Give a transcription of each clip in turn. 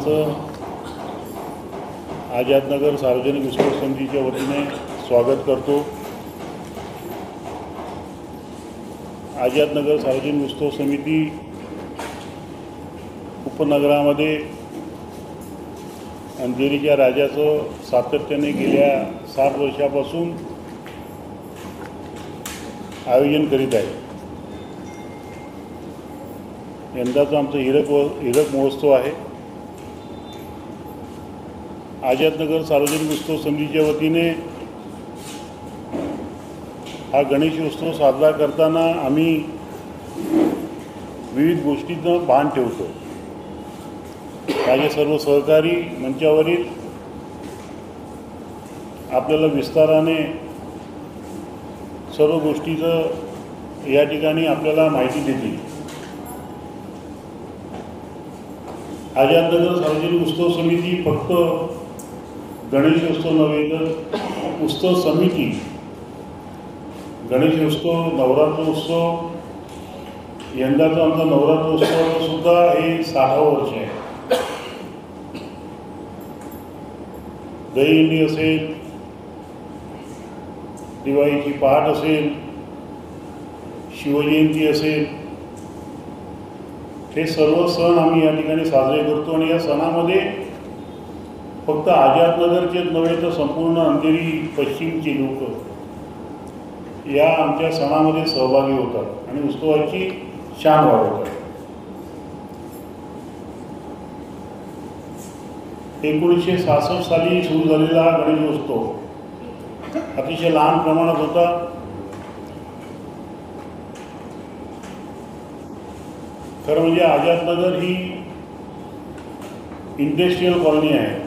सर्वांचं आझादनगर सार्वजनिक उत्सव समितीच्या वतीने स्वागत करतो। आझादनगर सार्वजनिक उत्सव समिती उपनगरामध्ये अंधेरीच्या राजाचं सातत्याने गेल्या 7 वर्षापासून आयोजन करीत आहे। यंदाचा आमचा हीरक महोत्सव आहे। आझादनगर सार्वजनिक उत्सव समितीच्या वतीने हा गणेश उत्सव साजरा करताना आम्ही विविध गोष्टींचं भान ठेवतो। माझे सर्व सहकारी मंचावरील आपल्याला विस्ताराने सर्व गोष्टीचं या ठिकाणी आपल्याला माहिती देतील। आझादनगर सार्वजनिक उत्सव समिती फक्त गणेशोत्सव नव्हे तर उत्सव समिती, गणेशोत्सव, नवरात्रोत्सव, यंदाचा आमचा नवरात्रोत्सव सुद्धा हे 60वं वर्ष आहे। दहीहंडी असेल, दिवाळीची पहाट असेल, शिवजयंती असेल, हे सर्व सण आम्ही या ठिकाणी साजरे करतो। आणि या सणामध्ये फक्त आझादनगरचेच नव्हे तर संपूर्ण अंधेरी पश्चिमचे लोक या आमच्या सणामध्ये सहभागी होतात आणि उत्सवाची शान वाढवतात। 1966 साली सुरू झालेला हा गणेशोत्सव अतिशय लहान प्रमाणात होता। खरं म्हणजे आझादनगर ही इंडस्ट्रियल कॉलनी आहे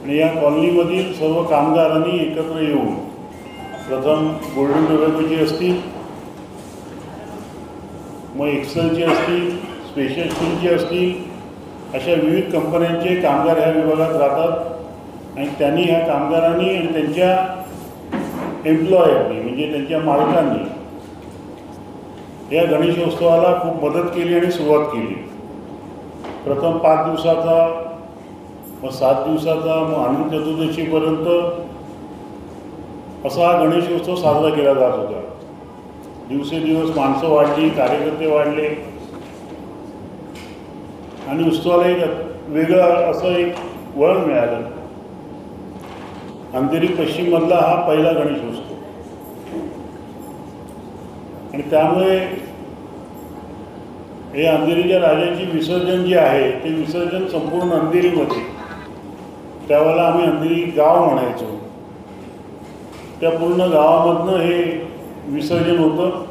आणि या कॉलनीमधील सर्व कामगारांनी एकत्र येऊन प्रथम गोल्डन टोबॅकोची असतील, मग एक्सेलचे असतील, स्पेशल स्टीलचे असतील, अशा विविध कंपन्यांचे कामगार ह्या विभागात राहतात आणि त्यांनी ह्या कामगारांनी आणि त्यांच्या एम्प्लॉयरनी म्हणजे त्यांच्या मालकांनी या गणेशोत्सवाला खूप मदत केली आणि सुरुवात केली। प्रथम 5 दिवसाचा, मग 7 दिवसाचा, मग अनंत चतुर्दशीपर्यंत असा हा गणेशोत्सव साजरा केला जात होता। दिवसेदिवस माणसं वाढली, कार्यकर्ते वाढले आणि उत्सवाला एक वेगळं असं एक वळण मिळालं। अंधेरी पश्चिममधला हा पहिला गणेशोत्सव आणि त्यामुळे हे अंधेरीच्या राजाची विसर्जन जे आहे ते विसर्जन संपूर्ण अंधेरीमध्ये, त्यावेळेला आम्ही अंधेरी गाव म्हणायचो, त्या पूर्ण गावामधनं हे विसर्जन होतं।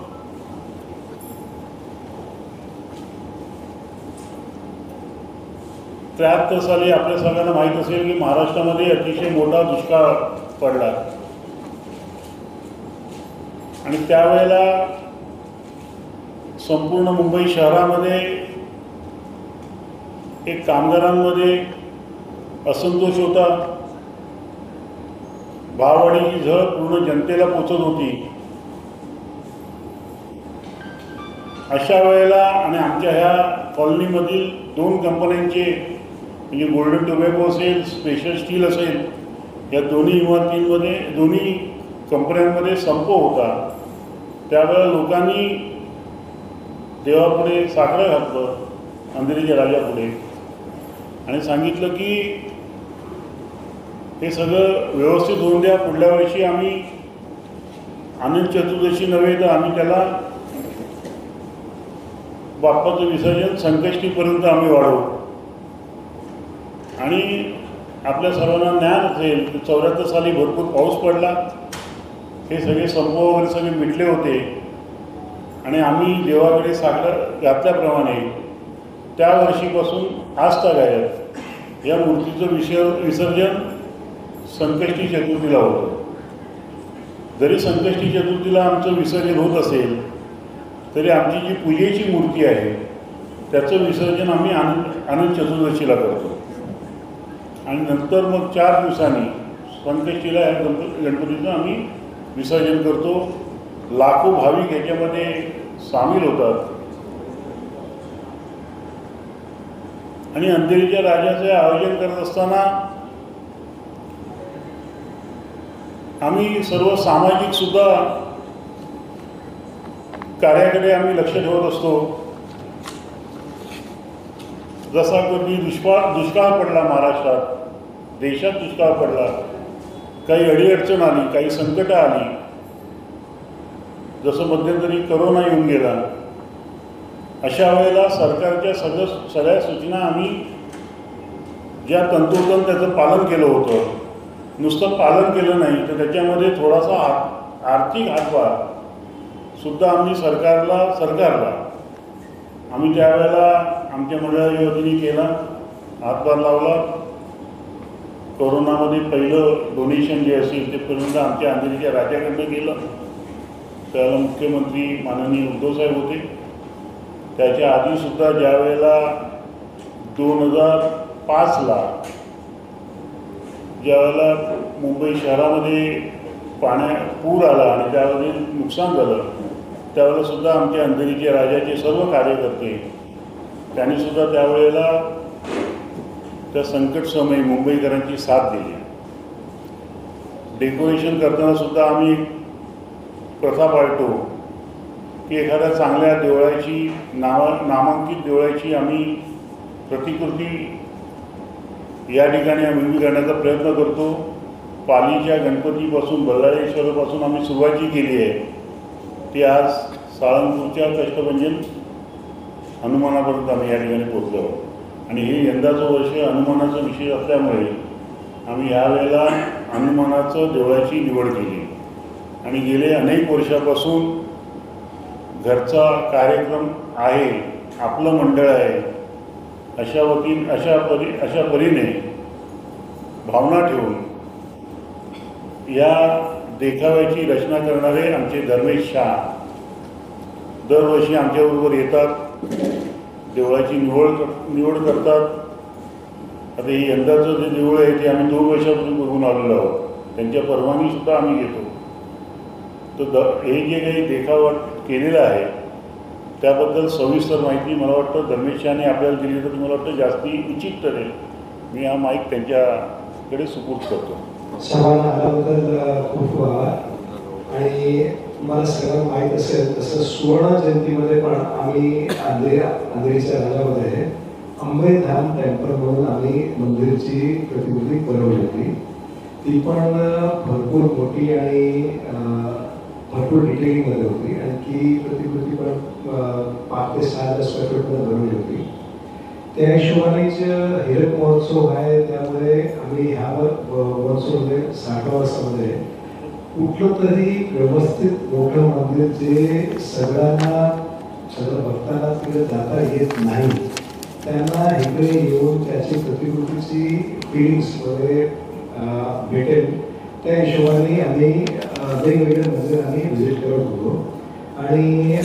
त्र्याहत्तर साली आपल्या सगळ्यांना माहीत असेल की महाराष्ट्रामध्ये अतिशय मोठा दुष्काळ पडला आणि त्यावेळेला संपूर्ण मुंबई शहरामध्ये एक कामगारांमध्ये असंतोष होता। भाववाढीची झळ पूर्ण जनतेला पोचत होती। अशा वेळेला आणि आमच्या ह्या कॉलनीमधील 2 कंपन्यांचे म्हणजे गोल्डन टोबॅको असेल, स्पेशल स्टील असेल, या दोन्ही इमारतींमध्ये, दोन्ही कंपन्यांमध्ये संप होता। त्यावेळेला लोकांनी देवापुढे साकडं घातलं, अंधेरीच्या राजापुढे, आणि सांगितलं की हे सगळं व्यवस्थित होऊन द्या, पुढल्या वर्षी आम्ही अनंत चतुर्दशी नव्हे तर आम्ही त्याला बाप्पाचं विसर्जन संकष्टीपर्यंत आम्ही वाढवू। आणि आपल्या सर्वांना ज्ञान असेल की 74 साली भरपूर पाऊस पडला, हे सगळे संप वगैरे सगळे मिटले होते आणि आम्ही देवाकडे साकडं घातल्याप्रमाणे त्या वर्षीपासून आजतागायत या मूर्तीचं विसर्जन संकष्टी चतुर्थीला होतं। जरी संकष्टी चतुर्थीला आमचं विसर्जन होत असेल तरी आमची जी पूजेची मूर्ती आहे त्याचं विसर्जन आम्ही अनंत चतुर्दशीला करतो आणि नंतर मग 4 दिवसांनी संकष्टीला या गणपतीचं आम्ही विसर्जन करतो। लाखो भाविक याच्यामध्ये सामील होतात। आणि अंधेरीच्या राजाचे आयोजन करत असताना आम्ही सर्व सामाजिक सुद्धा कार्याकडे आम्ही लक्ष ठेवत असतो. जसा कधी दुष्काळ पडला महाराष्ट्रात, देशात दुष्काळ पडला, काही अडीअडचण आली, काही संकटं आली, जसं मध्यंतरी करोना येऊन गेला, अशा वेळेला सरकारच्या सगळ्या सूचना आम्ही ज्या तंतोतंत त्याचं पालन केलं होतं, नुसतं पालन केलं नाही तर त्याच्यामध्ये थोडासा आर्थिक हातभार सुद्धा आम्ही सरकारला आम्ही त्यावेळेला आमच्या मंडळाच्या वतीने केला, हातभार लावला. कोरोनामध्ये पहिलं डोनेशन जे असेल ते पर्यंत आमच्या अंधेरीच्या राजाकडनं गेलं. त्याला मुख्यमंत्री माननीय उद्धवसाहेब होते. त्याच्या आधीसुद्धा ज्या वेळेला 2005ला ज्या वेळेला मुंबई शहरामध्ये पूर आला आणि त्यामध्ये नुकसान झालं, त्यावेळेलासुद्धा आमच्या अंधेरीच्या राजाचे सर्व कार्यकर्ते त्यांनीसुद्धा त्यावेळेला त्या संकटसमयी मुंबईकरांची साथ दिली. डेकोरेशन करताना सुद्धा आम्ही प्रथा पाळतो की एखाद्या चांगल्या देवळाची नामांकित देवळाची आम्ही प्रतिकृती या ठिकाणी आम्ही उभी करण्याचा प्रयत्न करतो. पालीच्या गणपतीपासून बल्लाळेश्वरपासून आम्ही सुरुवात केली आहे ती आज साळंगपूरच्या कष्टभंजन हनुमानापर्यंत आम्ही या ठिकाणी पोहोचलो. आणि हे यंदाचं वर्ष हनुमानाचा विषय असल्यामुळे आम्ही यावेळेला हनुमानाचं देवळाची निवड केली आणि गेले अनेक वर्षापासून घरचा कार्यक्रम आहे, आपलं मंडळ आहे, अशा परीने भावना ठेवून या देखाव्याची रचना करणारे आमचे धर्मेश शाह दरवर्षी आमच्याबरोबर येतात, देवळाची निवड करतात. आता हे यंदाचं जे देऊळ आहे ते आम्ही 2 वर्षापूर्वी बघून आलेलो आहोत. त्यांच्या परवानगीसुद्धा आम्ही घेतो. तर हे जे काही देखावा केलेलं आहे त्याबद्दल सविस्तर माहिती मला वाटतं धर्मेश शाहने आपल्याला दिली तर मला वाटतं जास्ती उचित ठरेल. मी हा माईक त्यांच्याकडे सुपूर्द करतो. सभाला आल्याबद्दल खूप आणि मला सगळं माहीत असेल तसं सुवर्ण जयंतीमध्ये पण आम्ही अंधेरीच्या राजामध्ये अंबेधाम टेम्पल म्हणून आम्ही मंदिराची प्रतिकृती बनवली होती. ती पण भरपूर मोठी आणि भरपूर डिटेलिंगमध्ये होती आणि ती प्रतिकृती पण 5 ते 6 स्क्वेअर फीटमध्ये बनवली होती. त्या हिशोबाने हिरक महोत्सव आहे त्यामुळे आम्ही ह्या महोत्सवामध्ये 60व्या वर्षामध्ये कुठलं तरी व्यवस्थित मोठं मंदिर जे सगळ्या भक्तांना तिकडे जाता येत नाही त्यांना इकडे येऊन त्याची प्रतिकृतीची फिलिंग्स वगैरे भेटेल त्या हिशोबाने आम्ही वेगवेगळे मंदिर आम्ही व्हिजिट करत होतो. आणि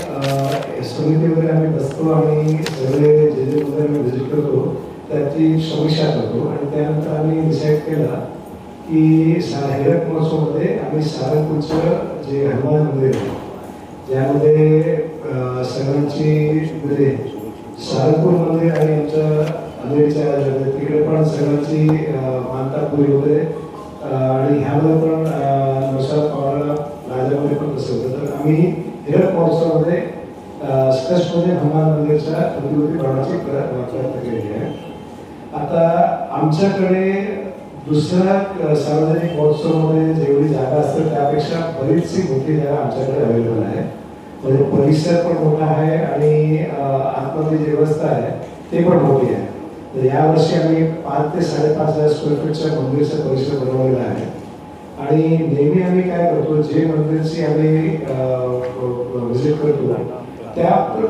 समिती वगैरे आम्ही बसतो आणि सगळे जे मंदिर आम्ही व्हिजिट करतो त्याची समीक्षा करतो आणि त्यानंतर आम्ही डिसाईड केला की हिरक महोत्सवमध्ये आम्ही सारंगपूरचं जे हनुमान मंदिर आहे ज्यामध्ये सगळ्यांची म्हणजे सारंगपूर मंदिर आणि आमचं अंधेरीच्या तिकडे पण सगळ्यांची मानता पुरी होते आणि ह्यामध्ये पण नवसाद पवारला राजामध्ये पण तसं होतं. तर आम्ही हिरक महोत्सवामध्ये स्पष्टमध्ये हनुमान मंदिरच्या प्रतिकृती बनवण्याची प्रयत्न केलेली आहे. आता आमच्याकडे दुसऱ्या सार्वजनिक महोत्सवामध्ये जेवढी जागा असते त्यापेक्षा बरीचशी मोठी जागा आमच्याकडे अवेलेबल आहे. म्हणजे परिसर पण मोठा आहे आणि आतमध्ये जी व्यवस्था आहे ते पण मोठी आहे. तर यावर्षी आम्ही 5 ते 5.5 स्क्वेअर फीटच्या मंदिरचा परिसर बनवलेला आहे. आणि नेहमी आम्ही काय करतो जे मंदिरची आम्ही व्हिजिट करतो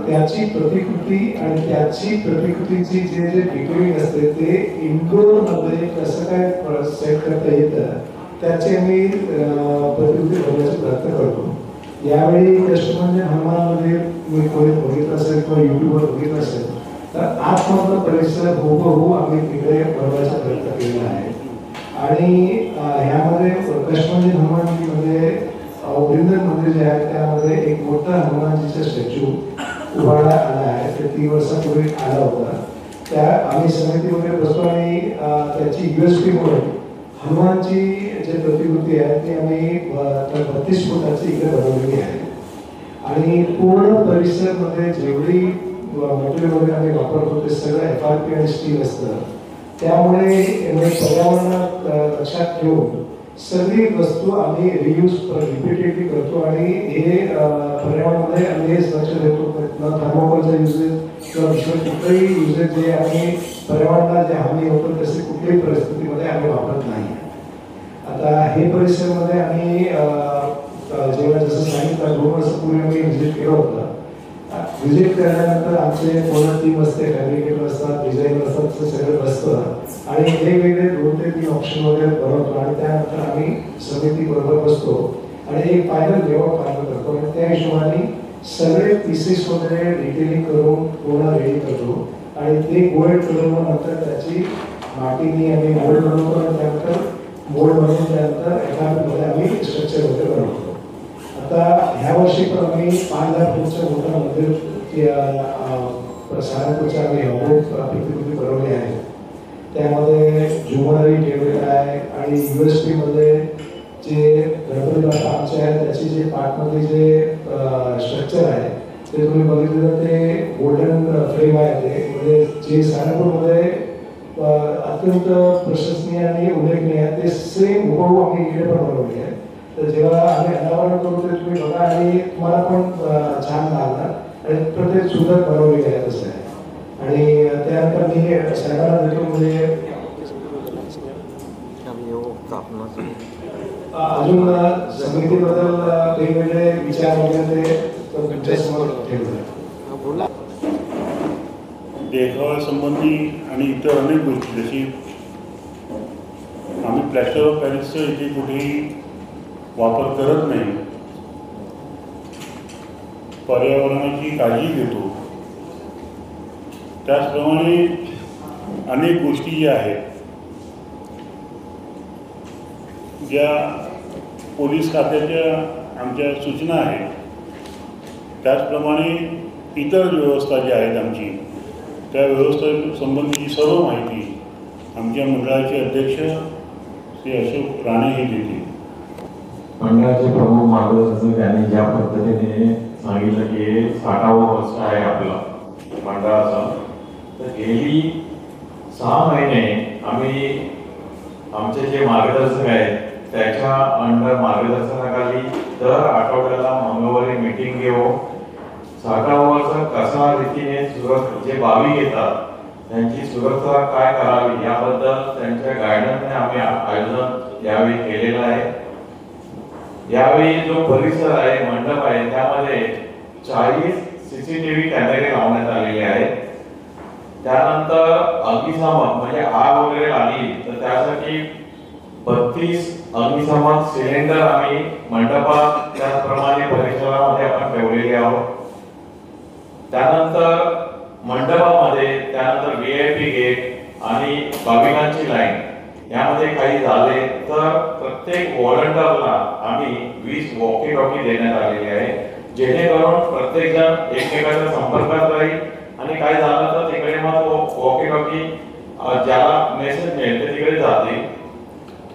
त्याची प्रतिकृती आणि त्याची प्रतिकृतीची जे डिटेलिंग असते ते इंडोरमध्ये कसं काय सेट करता येतं त्याची आम्ही प्रतिकृती बनवण्याचा प्रयत्न करतो. यावेळी कष्टभंजन हनुमानमध्ये मी कोणी बघितलं असेल किंवा यूट्यूबवर बघितलं असेल तर आतमधला परिसर हुबहू आम्ही तिकडे बनवायचा प्रयत्न केलेला आहे. आणि ह्यामध्ये कष्टभंजन हनुमानजीमध्ये वृंदन मंदिर जे आहे त्यामध्ये एक मोठा हनुमानजीचा स्टॅच्यू उभारण्यात आला आहे. ते 3 वर्षापूर्वी आला होता. त्या आम्ही समितीमध्ये बसतो आणि त्याची USP म्हणून हनुमानची जी प्रतिकृती आहे ती आम्ही 32 फुटाची इकडे बनवलेली आहे आणि पूर्ण परिसरमध्ये जेवढी मटेरियल आम्ही वापरतो ते सगळं FRP आणि स्टील असतं. त्यामुळे पर्यावरणात लक्षात ठेवून सगळी वस्तू आम्ही रियूज रिपीटेडली करतो आणि हे पर्यावरणामध्ये आम्ही हे लक्ष देतो. थर्मोकोलचा युजेस किंवा दुसरं कुठलंही युजेस जे आम्ही पर्यावरणाला जे हानी होतं तसे कुठल्याही परिस्थितीमध्ये आम्ही वापरत नाही. आता हे परिसरामध्ये आम्ही जेव्हा जसं सांगितलं 2 वर्षापूर्वी आम्ही व्हिजिट केलं होतं. व्हिजिट केल्यानंतर आमचे पूर्ण टीम असते, फॅब्रिकेटर असतात, डिझायनर असतात, सगळं बसतं आणि वेगवेगळे 2 ते 3 ऑप्शन वगैरे बनवतो आणि त्यानंतर आम्ही समिती बरोबर बसतो आणि एक फायनल लेआउट फायनल करतो आणि त्या हिशोबाने सगळे पीसेस वगैरे डिटेलिंग करून पूर्ण रेडी करतो आणि ते गोल्ड करून नंतर त्याची मातीने आम्ही मोल्ड बनवतो आणि त्यानंतर मोल्ड बनवून त्यानंतर मध्ये आम्ही स्ट्रक्चर वगैरे बनवतो. आता ह्या वर्षी पण आम्ही 5,000 फूटच्या मोठं मंदिर सारंगपूरच्या आम्ही प्रतिकृती बनवली आहे. त्यामध्ये झुमरही ठेवलेला आहे आणि USP मध्ये जे गणपती बाप्पा आमचे आहे त्याची जे पाठमध्ये जे स्ट्रक्चर आहे ते तुम्ही बघितलं तर ते गोल्डन फ्रेम आहे. ते म्हणजे जे सारंगपूरमध्ये अत्यंत प्रशंसनीय आणि उल्लेखनीय आहे ते सेम हुबहू आम्ही इकडे पण बनवली आहे. तर जेव्हा आम्ही अनावरण करू ते तुम्ही बघा आणि तुम्हाला पण छान लागणार आणि प्रत्येक सुंदर बनवलेली आहे तसं आहे. आणि त्यानंतर मी सगळ्यांना देतो म्हणजे अजून समितीबद्दल वेगवेगळे विचार वगैरे तुमच्यासमोर ठेवले. देखाव्यासंबंधी आणि इतर अनेक गोष्टी जशी आम्ही प्लॅस्टर ऑफ पॅरिसचं इथे कुठेही वापर करत नाही, पर्यावरणाची काळजी घेतो. त्याचप्रमाणे अनेक गोष्टी ज्या आहेत ज्या पोलीस खात्याच्या आमच्या सूचना आहेत त्याचप्रमाणे इतर व्यवस्था ज्या आहेत आमची त्या व्यवस्थेसंबंधीची सर्व माहिती आमच्या मंडळाचे अध्यक्ष श्री अशोक राणे हे देतील. मंडळाचे प्रमुख मार्गदर्शक यांनी ज्या पद्धतीने सांगितलं की 60वं वर्ष आहे आपलं मंडळाचं, तर गेली 6 महिने आम्ही आमचे जे मार्गदर्शक आहेत त्याच्या अंडर मार्गदर्शनाखाली दर आठवड्याला मंगळवारी मीटिंग घेऊ. 60वं वर्ष कशा रीतीने जे भाविक येतात त्यांची सुरक्षा काय करावी याबद्दल त्यांच्या गायडन्सने आम्ही आयोजन यावेळी केलेलं आहे. यावेळी जो परिसर आहे मंडप आहे त्यामध्ये 40 CCTV कॅमेरे लावण्यात आलेले आहेत. त्यानंतर अग्निशामक म्हणजे आग वगैरे लागली तर त्यासाठी 32 अग्निशामक सिलेंडर आम्ही मंडपात त्याचप्रमाणे परिसरामध्ये आपण ठेवलेले आहोत. त्यानंतर मंडपामध्ये त्यानंतर VIP गेट आणि भाविकांची लाईन यामध्ये काही झाले तर प्रत्येक व्हॉलंटियरला आम्ही 20 वॉकी टॉकी देण्यात आलेली आहे, जेणेकरून प्रत्येक जण एकमेकांच्या संपर्कात राहील आणि काय झालं तर तिकडे मग वॉकी टॉकी ज्याला मेसेज मिळेल ते तिकडे जातील.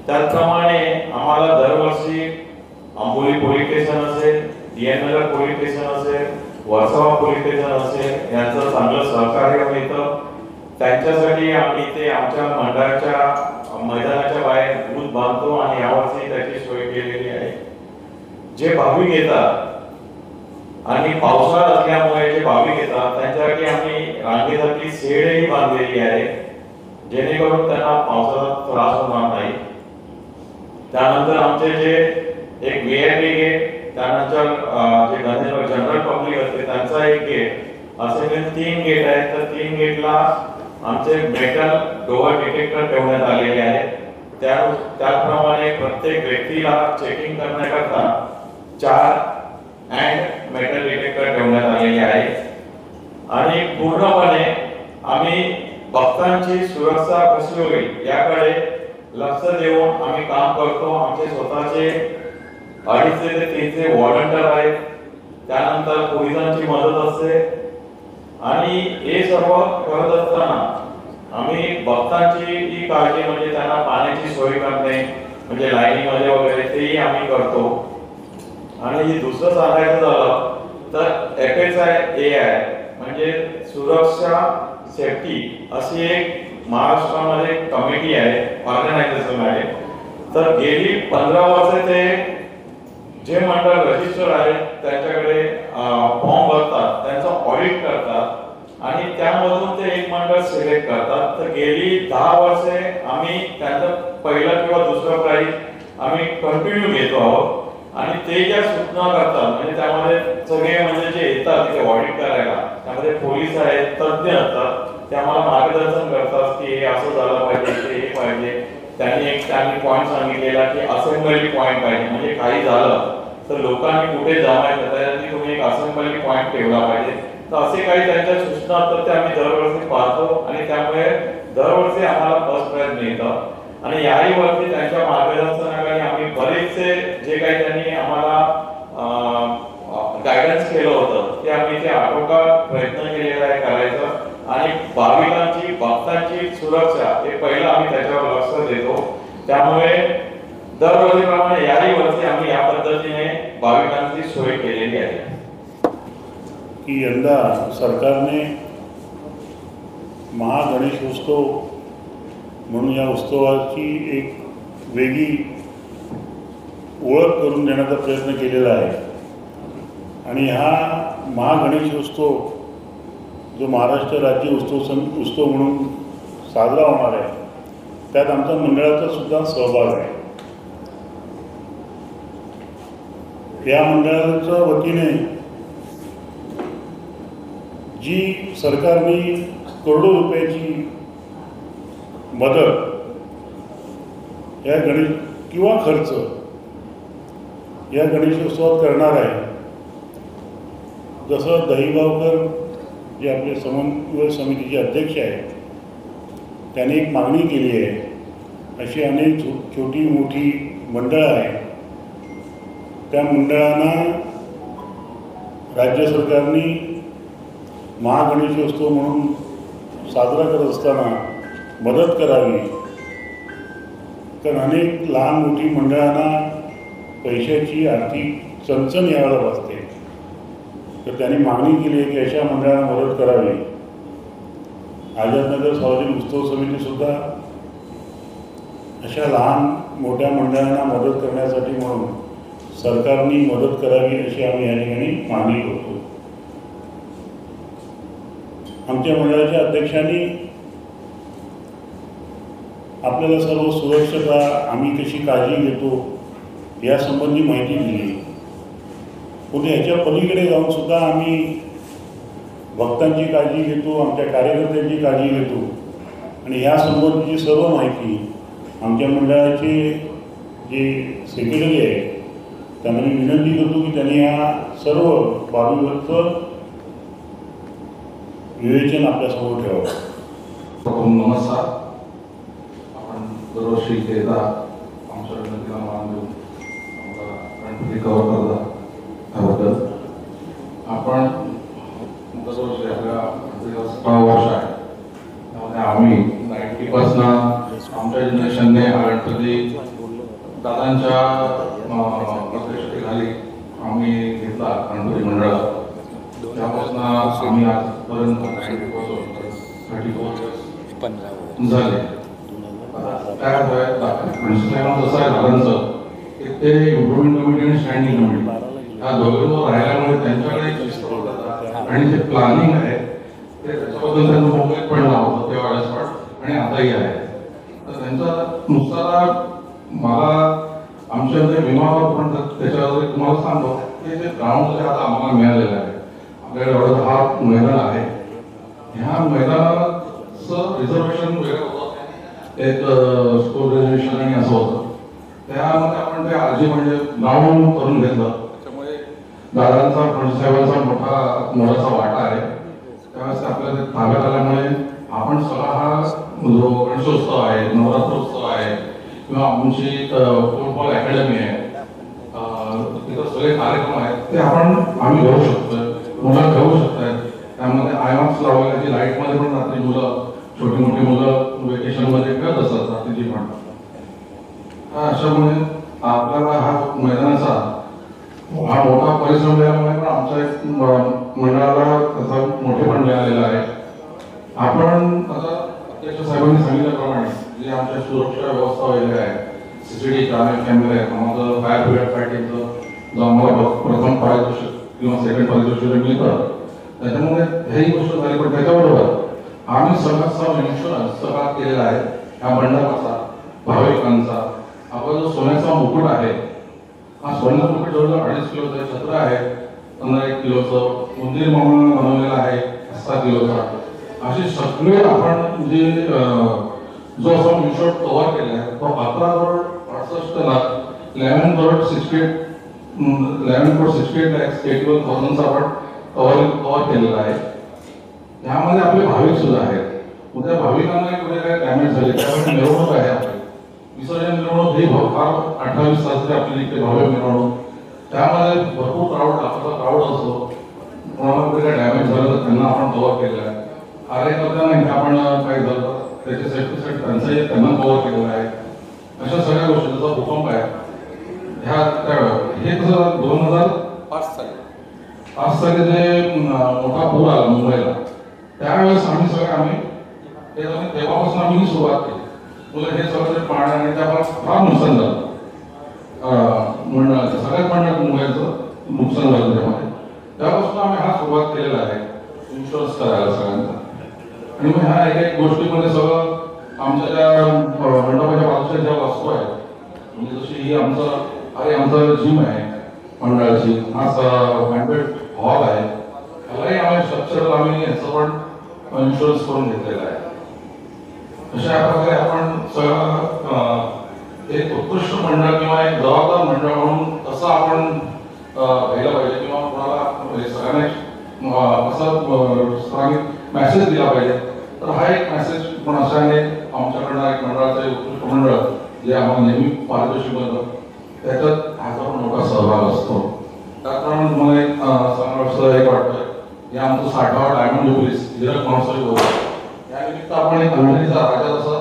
त्याचप्रमाणे आम्हाला दरवर्षी आंबोली पोलीस स्टेशन असेल, DN नगर पोलीस स्टेशन असेल, वर्सोवा पोलीस स्टेशन असेल यांचं चांगलं सहकार्य मिळतं. त्यांच्यासाठी आम्ही इथे आमच्या मंडळाच्या मैदानाच्या बाहेर बूथ बांधतो आणि यावर्षी त्याची सोय केलेली आहे. जे भाविक येतात आणि पावसाळा असल्यामुळे जे भाविक येतात त्यांच्यासाठी आम्ही रांगेसाठी शेडही बांधलेली आहे, जेणेकरून त्यांना पावसाचा त्रास होणार नाही. त्यानंतर आमचे जे एक VIP गेट, त्यानंतर जे जनरल पब्लिक असते त्यांचा एक गेट, असे 3 गेट आहेत. तर 3 गेटला आमचे मेटल डोअर डिटेक्टर ठेवण्यात आलेले आहेत. त्याप्रमाणे प्रत्येक व्यक्तीला चेकिंग करण्याकरता 4 हँड मेटल डिटेक्टर ठेवण्यात आलेले आहे. आणि पूर्णपणे आम्ही भक्तांची सुरक्षा कशी होईल याकडे लक्ष देऊन आम्ही काम करतो. आमचे स्वतःचे 250 ते 300 व्हॉलंटियर आहेत. त्यानंतर पोलिसांची मदत असते आणि हे सर्व करत असताना आम्ही भक्तांची ही काळजी म्हणजे त्यांना पाण्याची सोय करणे म्हणजे लाईनीमध्ये वगैरे तेही आम्ही करतो. आणि दुसरं सांगायचं झालं तर FSI म्हणजे सुरक्षा सेफ्टी अशी एक महाराष्ट्रामध्ये कमिटी आहे, ऑर्गनायझेशन आहे. तर गेली 15 वर्ष ते जे मंडळ रजिस्टर आहेत त्यांच्याकडे फॉर्म भरतात, त्यांचं ऑडिट करतात आणि त्यामधून ते एक मंडळ सिलेक्ट करतात. तर गेली 10 वर्षे आम्ही त्यांचं पहिलं किंवा दुसरं प्राइज आम्ही कंटिन्यू घेतो आहोत. आणि ते ज्या सूचना करतात म्हणजे त्यामध्ये सगळे म्हणजे जे येतात ते ऑडिट करायला, त्यामध्ये पोलीस आहेत, तज्ञ असतात, ते आम्हाला मार्गदर्शन करतात की हे असं झालं पाहिजे, हे पाहिजे. त्यांनी पॉईंट सांगितलेला की असेंब्ली पॉईंट पाहिजे, म्हणजे काही झालं तर लोकांनी कुठे जमायचं त्यासाठी तुम्ही एक असेंब्ली पॉईंट ठेवला पाहिजे. तर असे काही त्यांच्या सूचना असतात ते आम्ही दरवर्षी पाहतो आणि त्यामुळे दरवर्षी आम्हाला फर्स्ट प्राइज मिळतं. आणि याही वर्षी त्यांच्या मार्गदर्शनाखाली आम्ही बरेचसे जे काही त्यांनी आम्हाला गायडन्स केलं होतं ते आम्ही ते आटोकाट प्रयत्न केलेला आहे करायचं. आणि भाविकांची भक्तांची सुरक्षा हे पहिलं आम्ही त्याच्यावर लक्ष देतो. त्यामुळे दरवर्षीप्रमाणे याही वर्षी आम्ही या पद्धतीने भाविकांची सोय केलेली आहे. की यंदा सरकारने महागणेशोत्सव म्हणून या उत्सवाची एक वेगळी ओळख करून देण्याचा प्रयत्न केलेला आहे. आणि हा महागणेशोत्सव जो महाराष्ट्र राज्य उत्सव म्हणून साजरा होणार आहे त्यात आमच्या मंडळाचा सुद्धा सहभाग आहे. या मंडळाच्या वतीने जी सरकारने करोडो रुपयाची मदत या गणेश किंवा खर्च या गणेशोत्सवात करणार आहे. जसं दहीगावकर जे आपले समन्वय समितीचे अध्यक्ष आहेत त्यांनी एक मागणी केली आहे, अशी अनेक छोटी मोठी मंडळं आहेत. त्या मंडळांना राज्य सरकारने महागणेशोत्सव म्हणून साजरा करत असताना मदत करावी. कारण अनेक लहान मोठी मंडळांना पैशाची आर्थिक चणचण यायला बसते. तर त्यांनी मागणी केली आहे की अशा मंडळांना मदत करावी. आझादनगर सार्वजनिक उत्सव समितीसुद्धा अशा लहान मोठ्या मंडळांना मदत करण्यासाठी म्हणून सरकारने मदत करावी अशी आम्ही या ठिकाणी मागणी करतो. आमच्या मंडळाच्या अध्यक्षांनी आपल्याला सर्व सुरक्षता आम्ही कशी काळजी घेतो यासंबंधी माहिती दिली. पुढे ह्याच्या पलीकडे जाऊन सुद्धा आम्ही भक्तांची काळजी घेतो, आमच्या कार्यकर्त्यांची काळजी घेतो आणि यासंबंधीची सर्व माहिती आमच्या मंडळाचे जे सेक्रेटरी आहे त्यांना मी विनंती करतो की त्यांनी या सर्व बाबीवरचं विवेचन आपल्यासमोर ठेवावं. नमस्कार. आपण दरवर्षी येता आमच्या विनंतीला मान देऊन आम्हाला गणपती कव्हर करता त्याबद्दल आपण दरवर्षी आपल्या 17 वर्ष आहे त्यामध्ये आम्ही 90% आमच्या जनरेशनने हा गणपती दादांच्या अध्यक्षतेखाली आम्ही घेतला गणपती मंडळात. त्यापासून आम्ही आजपर्यंत 34 झाले. काय जसं आहे दादांचं की ते इम्प्रुव्हमेंट कमिटी आणि स्टँडिंग कमिटी ह्या दोघांवर राहिल्यामुळे त्यांच्याकडे आणि जे प्लॅनिंग आहे ते त्याच्याबद्दल त्यांना मोबाईल पण लावतं तेव्हा वेळेस आणि आताही आहे. तर त्यांचा नुसता मला आमच्या विमानावर पण त्याच्यावर तुम्हाला सांगतो की जे ग्राउंड आता आम्हाला मिळालेलं आहे आपल्याकडे एवढं 10 मैदान आहे. ह्या मैदानाचं रिझर्वेशन वेगळं होतं, एक स्कोर रिझर्वेशन आणि असं होतं. त्यामध्ये आपण ते आजी म्हणजे ग्राउंड करून घेतलं. त्याच्यामुळे दादांचा फडणसाहेबांचा मोलाचा वाटा आहे. त्यावेळेस आपल्याला ताब्यात आल्यामुळे आपण सगळा हा जो गणेशोत्सव आहे, नवरात्रोत्सव आहे किंवा आमची फुटबॉल अकॅडमी आहे, तिथं सगळे कार्यक्रम आहेत ते आम्ही घेऊ शकतो, मुलं घेऊ शकतात. त्यामध्ये आयमॅक्स लावल्याची लाईटमध्ये पण रात्री मुलं छोटी मोठी मुलं वेकेशनमध्ये करत असतात रात्रीची पण. अशामुळे आपल्याला हा मैदानाचा हा मोठा परिश्रम मिळाल्यामुळे पण आमच्या एक मंडळाला त्याचा मोठेपण मिळालेलं आहे. आपण आता अध्यक्ष साहेबांनी सांगितल्याप्रमाणे जे आमच्या सुरक्षा व्यवस्था वगैरे आहे, CCTV कॅमेरे आहेत, आम्हाला फायर ब्रिगेड फायटिंगचं जो आम्हाला प्रथम पारितोषिक किंवा सेकंड पारितोषिक मिळतं, त्याच्यामुळे हेही गोष्ट झाली. पण त्याच्याबरोबर आम्ही सगळा इन्शुरन्स सगळा केलेला आहे या मंडपाचा, भाविकांचा. आपला जो सोन्याचा मुकुट आहे, हा सोन्याचा मुकुट जवळजवळ 2.5 किलोचं छत्र आहे, 15 किलोचं मंदिर म्हणून बनवलेलं आहे 7 किलोचा. असे सगळे आपण जे जो असं इन्शुर कव्हर केला आहे तो 11,68 लाख 11,68 lakhs 81,000 आपण कव्हर केलेला आहे. त्यामध्ये आपले भाविक सुद्धा आहेत. उद्या भाविकांना कुठे काय डॅमेज झाले त्यामुळे मिरवणूक आहे आपली विसर्जन मिरवणूक ही फार 28 तासाची आपली इथे भव्य मिरवणूक. त्यामध्ये भरपूर आपला क्राऊड असतो. कोणाला कुठे काय डॅमेज झालं तर त्यांना आपण कव्हर केलेलं आहे. कार्यकर्त्यांना आपण काही झालं त्याच्या सेफ्टीसाठी त्यांचाही त्यांना कव्हर केलेला आहे. अशा सगळ्या गोष्टी जसा भूकंप आहे ह्या हे कसं 2005 साली जे मोठा पूर आला मुंबईला त्यावेळेस आम्ही तेव्हापासून आम्ही सुरुवात केली. हे सगळं पाण्याने त्याला फार नुकसान झालं. मंडळाचं सगळ्यात मंडळ मुंबईचं नुकसान झालं त्यामध्ये. त्यापासून आम्ही हा सुरुवात केलेला आहे इन्शुरन्स करायला सगळ्यांचा. आणि मग ह्या एक गोष्टीमध्ये सगळं आमच्या ज्या मंडपाच्या बाजूच्या ज्या वस्तू आहेत म्हणजे जशी ही आमचं जिम आहे मंडळाची, हा बँकेट हॉल आहे, त्यालाही आम्ही स्ट्रक्चर आम्ही याचं पण इन्शुरन्स करून घेतलेला आहे. अशा प्रकारे आपण सगळं एक उत्कृष्ट मंडळ किंवा एक जबाबदार मंडळ म्हणून कसं आपण घ्यायला पाहिजे किंवा कोणाला सगळ्यांना कसं मेसेज दिला पाहिजे. तर हा एक मेसेज पण अशाने आमच्याकडनं एक मंडळाचं उत्कृष्ट मंडळ जे आम्हाला नेहमी पारितोषिक मिळतं त्याच्यात ह्याचा पण मोठा सहभाग असतो. त्याप्रमाणे तुम्हाला एक सांगावं एक वाटतं हे आमचं 60वा डायमंड जुबलीस हीरक महोत्सव होतं. त्यानिमित्त आपण एक अंधेरीचा राजा जसं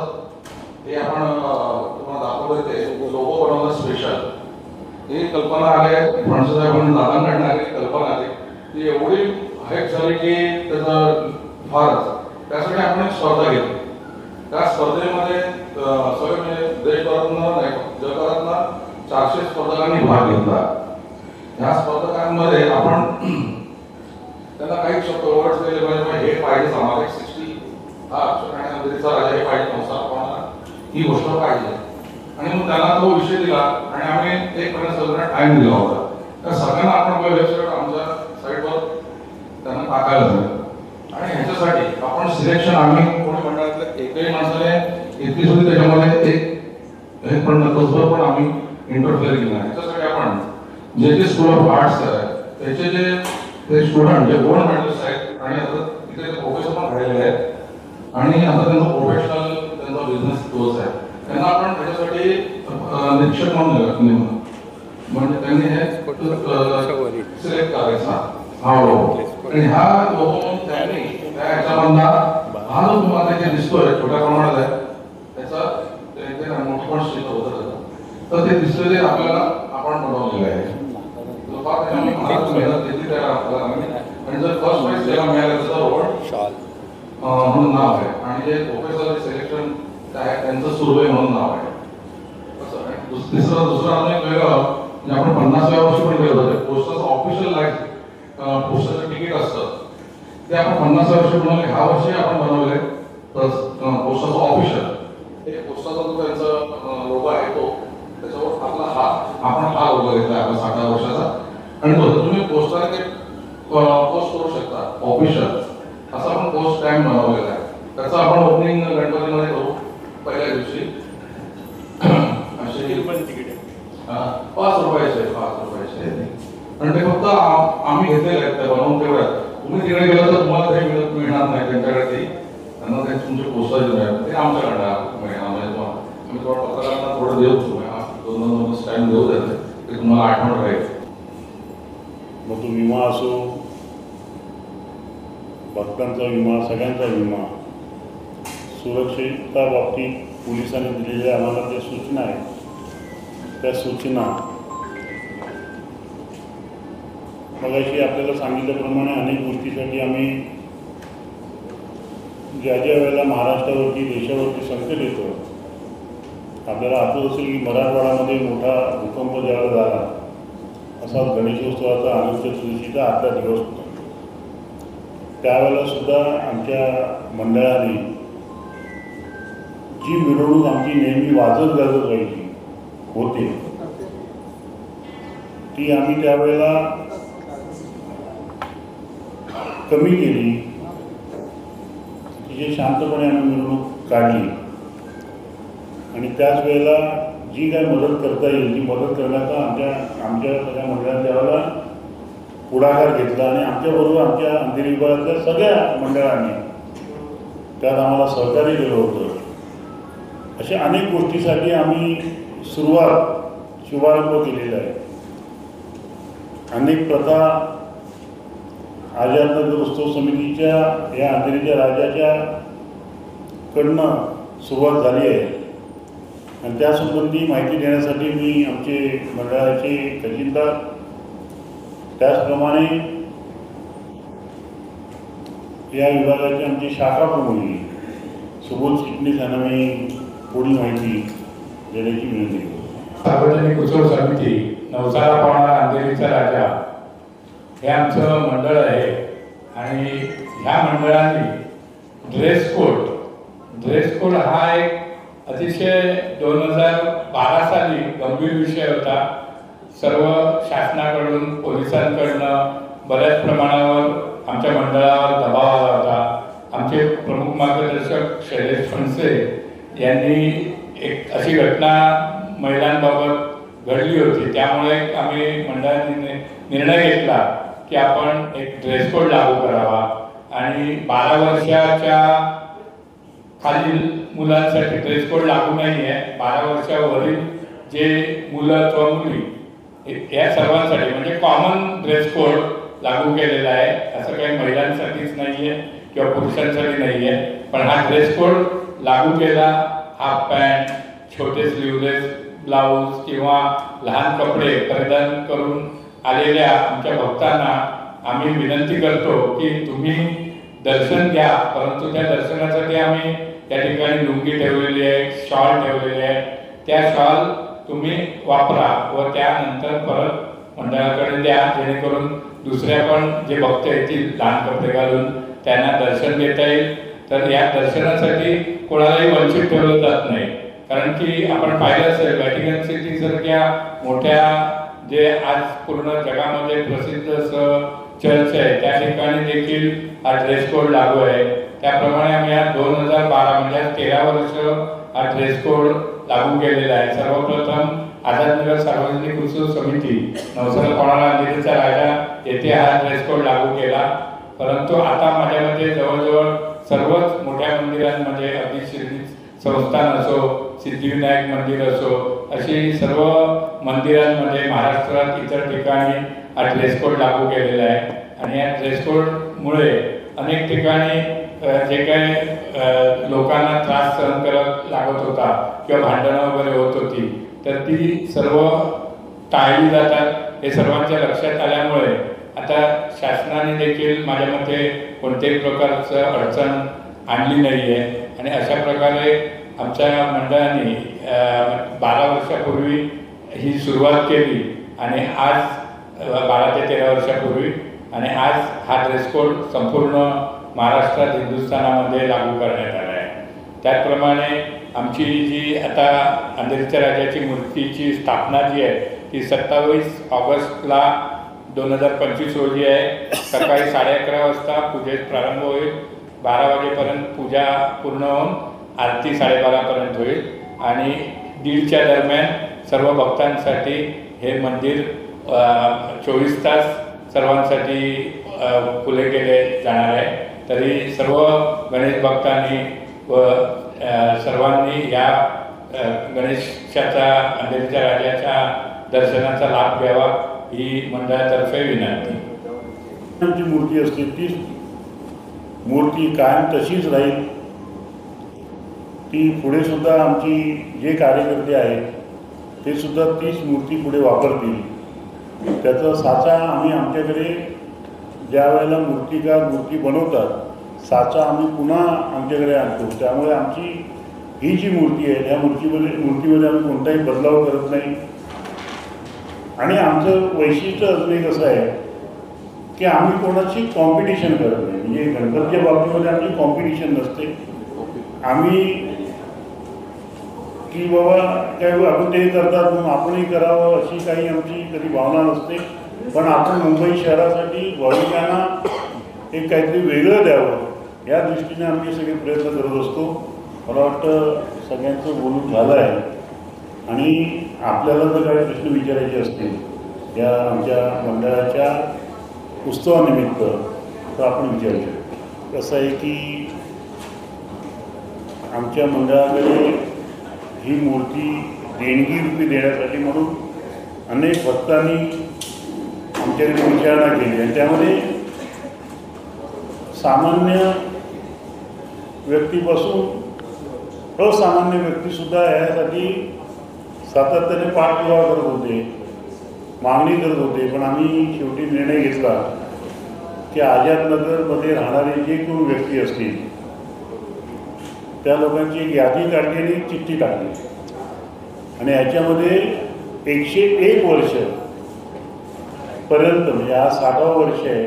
हे आपण तुम्हाला दाखवलं ते लोगो बनवलं स्पेशल. ही कल्पना आली फणसाहेबांनी दादांकडनं आलेली कल्पना आली ती एवढी हाईट झाली की त्याचं फारच. त्यासाठी आपण एक स्पर्धा घेतली. त्या स्पर्धेमध्ये सगळे म्हणजे देशभरातून नाही जगभरातून 400 स्पर्धकांनी भाग घेतला. ह्या स्पर्धकांमध्ये आपण त्यांना काही शब्द वर्ड्स दिले पाहिजे हे पाहिजे आम्हाला 60 अंधेरीचा राजा हे पाहिजे संसार ही गोष्ट पाहिजे. आणि मग त्यांना तो विषय दिला आणि आम्ही एक महिना सगळ्यांना टाइम दिला होता. त्या सगळ्यांना आपण वेबसाईट आमच्या साईटवर त्यांना टाकायला झालं. आणि ह्याच्यासाठी आपण सिलेक्शन आम्ही कोणी मंडळातल्या एकही माणसाने इतकी सुद्धा त्याच्यामध्ये एक पण तसभर पण आम्ही इंटरफेअर केला. ह्याच्यासाठी आपण जे स्कूल ऑफ आर्ट्स आहे त्याचे ते स्टुडंट जे बोर्ड मेडलिस्ट आहेत आणि आता तिथे प्रोफेसर पण झालेले आहेत आणि आता त्यांचा प्रोफेशनल त्यांचा बिझनेस कोर्स आहे त्यांना आपण त्याच्यासाठी निरीक्षक म्हणून म्हणजे त्यांनी हे सिलेक्ट करायचा हा लोगो. आणि हा लोगो त्यांनी त्या ह्याच्यामधला हा जो तुम्हाला त्याचे दिसतोय छोट्या प्रमाणात आहे त्याचा ते मोठं पण शिकत होतं तर ते दिसलेले आपल्याला आपण बनवलेलं आहे. मेहनत घेतली त्याला आणि जर फर्स्ट प्राइज त्याला मिळालं त्याचा रोड म्हणून नाव आहे आणि जे प्रोफेसर सिलेक्शन आहे त्यांचं सुरवे म्हणून नाव आहे. दुसरं अजून एक वेगळं म्हणजे आपण 50व्या वर्षी पण केलं होतं पोस्टाचं ऑफिशियल लाईफ पोस्टाचं तिकीट असतं ते आपण 50व्या वर्षी बनवले. ह्या वर्षी आपण बनवले तर पोस्टाचं ऑफिशियल हे पोस्टाचा जो त्यांचा लोगो आहे तो त्याच्यावर आपला आपण हा लोगो घेतला आपला 60व्या वर्षाचा आणि तो तुम्ही पोस्टाने ते पोस्ट करू शकता ऑफिशियल असा आपण पोस्ट स्टॅम्प बनवलेला आहे. त्याचं आपण ओपनिंग गणपतीमध्ये करू पहिल्या दिवशी. असे तिकीट आहे 5 रुपयाचे आणि ते फक्त आम्ही घेतलेले आहेत ते बनवून तेवढ्यात. तुम्ही तिकडे गेलं तर तुम्हाला काही मिळणार नाही त्यांच्याकडे ते त्यांना ते तुमचे पोस्टाचे मिळाले ते आमच्याकडे मिळणार म्हणजे आम्ही थोडं पत्रकारांना थोडं देऊ दोन स्टॅम्प देऊ त्याचे ते तुम्हाला आठवण राहील. मग तो विमा असो भक्तांचा विमा सगळ्यांचा विमा सुरक्षेच्या बाबतीत पोलिसांनी दिलेल्या आम्हाला ज्या सूचना आहेत त्या सूचना मगाशी आपल्याला सांगितल्याप्रमाणे अनेक गोष्टीसाठी आम्ही ज्या वेळेला महाराष्ट्रावरती देशावरती संकट येतं आपल्याला आठवत असेल की मराठवाड्यामध्ये मोठा भूकंप ज्यावेळेला झाला असा गणेशोत्सवाचा अनंत चतुर्थीचा आजचा दिवस होता. त्यावेळेला सुद्धा आमच्या मंडळाने जी मिरवणूक आमची नेहमी वाजत गाजत व्हायची होते ती आम्ही त्यावेळेला कमी केली. तिचे शांतपणे आम्ही मिरवणूक काढली आणि त्याच वेळेला जी काय मदत करता येईल ती मदत करण्याचा आमच्या सगळ्या मंडळाने त्यावेळेला पुढाकार घेतला आणि आमच्याबरोबर आमच्या अंधेरी विभागातल्या सगळ्या मंडळांनी त्यात आम्हाला सहकार्य केलं होतं. अशा अनेक गोष्टीसाठी आम्ही शुभारंभ केलेला आहे. अनेक प्रथा आझादनगर उत्सव समितीच्या या अंधेरीच्या राजाच्या कडनं सुरुवात झाली आहे आणि त्यासंबंधी माहिती देण्यासाठी मी आमचे मंडळाचे खजिनदार त्याचप्रमाणे या विभागाचे आमचे शाखा प्रमुख सुबोध चिटणीस यांना मी पुढील माहिती देण्याची विनंती करतो. सार्वजनिक उत्सव समिती नवसाला पावणारा अंधेरीचा राजा हे आमचं मंडळ आहे आणि ह्या मंडळाने ड्रेस कोड हा एक अतिशय 2012 साली गंभीर विषय होता. सर्व शासनाकडून पोलिसांकडनं बऱ्याच प्रमाणावर आमच्या मंडळावर दबाव आला होता. आमचे प्रमुख मार्गदर्शक शैलेश फणसे यांनी एक अशी घटना महिलांबाबत घडली होती. त्यामुळे आम्ही मंडळाने निर्णय घेतला की आपण एक ड्रेस कोड लागू करावा आणि 12 वर्षाच्या खालील मुलांसाठी ड्रेस कोड लागू नाही आहे. 12 वर्षावरील जे मुलं किंवा मुली या सर्वांसाठी म्हणजे कॉमन ड्रेस कोड लागू केलेला आहे. असं काही महिलांसाठीच नाही आहे किंवा पुरुषांसाठी नाही आहे. पण हा ड्रेस कोड लागू केला. हाफ पॅन्ट, छोटे स्लीवलेस ब्लाऊज किंवा लहान कपडे परिधान करून आलेल्या आमच्या भक्तांना आम्ही विनंती करतो की तुम्ही दर्शन घ्या, परंतु त्या दर्शनासाठी आम्ही त्या ठिकाणी लुंगी ठेवलेली आहे, शॉल ठेवलेली आहे. त्या शॉल तुम्ही वापरा व त्यानंतर परत मंडळाकडे द्या, जेणेकरून दुसऱ्या पण जे भक्त येतील लहान कपडे घालून त्यांना दर्शन घेता येईल. तर या दर्शनासाठी कोणालाही वंचित ठेवलं जात नाही. कारण की आपण पाहिलं असेल व्हॅटिकन सिटी सारख्या मोठ्या जे आज पूर्ण जगामध्ये प्रसिद्ध असं चर्च आहे त्या ठिकाणी देखील हा ड्रेस कोड लागू आहे. त्याप्रमाणे आम्ही या 2012 म्हणजे 13 वर्ष हा ड्रेस कोड लागू केलेला आहे. सर्वप्रथम आझादनगर सार्वजनिक उत्सव समिती नवसाला पावणारा अंधेरीचा राजा येथे हा ड्रेस कोड लागू केला. परंतु आता माझ्यामध्ये जवळजवळ सर्वच मोठ्या मंदिरांमध्ये अगदी श्री संस्थान असो, सिद्धिविनायक मंदिर असो, अशी सर्व मंदिरांमध्ये महाराष्ट्रात इतर ठिकाणी हा ड्रेस कोड लागू केलेला आहे. आणि या ड्रेस कोडमुळे अनेक ठिकाणी जे काही लोकांना त्रास सहन करत लागत होता किंवा भांडणं वगैरे होत होती तर ती सर्व टाळली जातात. हे सर्वांच्या लक्षात आल्यामुळे आता शासनाने देखील माझ्या मते कोणत्याही प्रकारचं अडचण आणली नाही आहे. आणि अशा प्रकारे आमच्या मंडळाने 12 वर्षापूर्वी ही सुरुवात केली आणि आज 12 ते 13 वर्षापूर्वी आणि आज हा ड्रेस कोड संपूर्ण महाराष्ट्रात हिंदुस्थानामध्ये लागू करण्यात आला आहे. त्याचप्रमाणे आमची जी आता अंधेरीच्या राजाची मूर्तीची स्थापना जी आहे ती 27 ऑगस्टला 2025 रोजी आहे. सकाळी 11:30 वाजता पूजेत प्रारंभ होईल. 12 वाजेपर्यंत पूजा पूर्ण होऊन आरती 12:30 होईल आणि 1:30च्या दरम्यान सर्व भक्तांसाठी हे मंदिर 24 तास सर्वांसाठी खुले केले जाणार आहे. तरी सर्व गणेश भक्तांनी व सर्वांनी या गणेशाचा अंधेरीच्या राजाच्या दर्शनाचा लाभ घ्यावा ही मंडळातर्फे विनंती. आमची मूर्ती असते ती मूर्ती कायम तशीच राहील की पुढे सुद्धा आमची जे कार्यकर्ते आहेत ते सुद्धा तीच मूर्ती पुढे वापरतील। त्याचा साचा आम्ही आमच्याकडे ज्या वेळेला मूर्तिकार मूर्ती बनवतात साचा आम्ही पुन्हा आमच्याकडे आणतो। त्यामुळे आमची ही जी मूर्ती आहे त्या मूर्तीमध्ये आम्ही कोणताही बदलाव करत नाही। आणि आमचं वैशिष्ट्य अजून एक असं आहे की आम्ही कोणाची कॉम्पिटिशन करत नाही। म्हणजे गणपतीच्या बाबतीमध्ये आमची कॉम्पिटिशन नसते। आम्ही की बाबा काय आपण ते करतात म्हणून आपणही करावं अशी काही आमची कधी भावना नसते। पण आपण मुंबई शहरासाठी भाविकांना एक काहीतरी वेगळं द्यावं या दृष्टीने आम्ही सगळे प्रयत्न करत असतो। मला वाटतं सगळ्यांचं बोलून झालं आहे आणि आपल्याला जर काही प्रश्न विचारायचे असतील या आमच्या मंडळाच्या उत्सवानिमित्त तर आपण विचारू शकतो। कसं आहे की आमच्या मंडळाकडे ही मूर्ती देणगी रूपी देण्यासाठी म्हणून अनेक भक्तांनी आमच्याकडे विचारणा केली आणि त्यामध्ये सामान्य व्यक्तीपासून असामान्य व्यक्तीसुद्धा यासाठी सातत्याने पाठपुरावा करत होते, मागणी करत होते। पण आम्ही शेवटी निर्णय घेतला की आझादनगरमध्ये राहणारे जे कोणी व्यक्ती असतील त्या लोकांची एक यादी काढली आणि चिठ्ठी टाकली आणि याच्यामध्ये 101 वर्ष पर्यंत म्हणजे हा 60वं वर्ष आहे,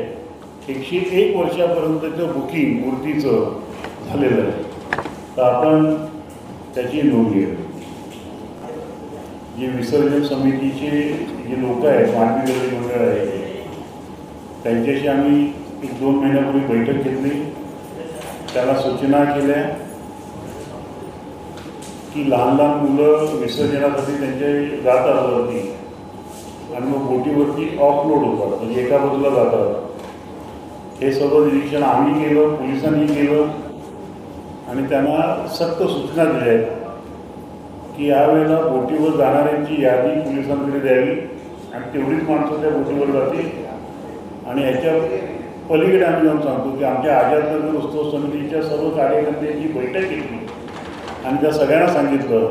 101 वर्षापर्यंतचं बुकिंग मूर्तीचं झालेलं आहे। तर आपण त्याची नोंद घेऊ। जे विसर्जन समितीचे जे लोक आहेत मानवी गल्ली मंडळ आहे त्यांच्याशी आम्ही 1-2 महिन्यापूर्वी बैठक घेतली। त्याला सूचना केल्या की लहान लहान मुलं विसर्जनासाठी त्यांचे जातात वरती आणि मग बोटीवरती ऑफलोड होतात, म्हणजे एका बाजूला जातात। हे सर्व निरीक्षण आम्ही केलं, पोलिसांनी केलं आणि त्यांना सक्त सूचना दिल्या आहेत की यावेळेला बोटीवर जाणाऱ्यांची यादी पोलिसांकडे द्यावी आणि तेवढीच माणसं त्या बोटीवर जातील। आणि याच्या पलीकडे आम्ही जाऊन सांगतो की आमच्या आझादनगर उत्सव समितीच्या सर्व कार्यकर्त्यांची बैठक घेतली आणि त्या सगळ्यांना सांगितलं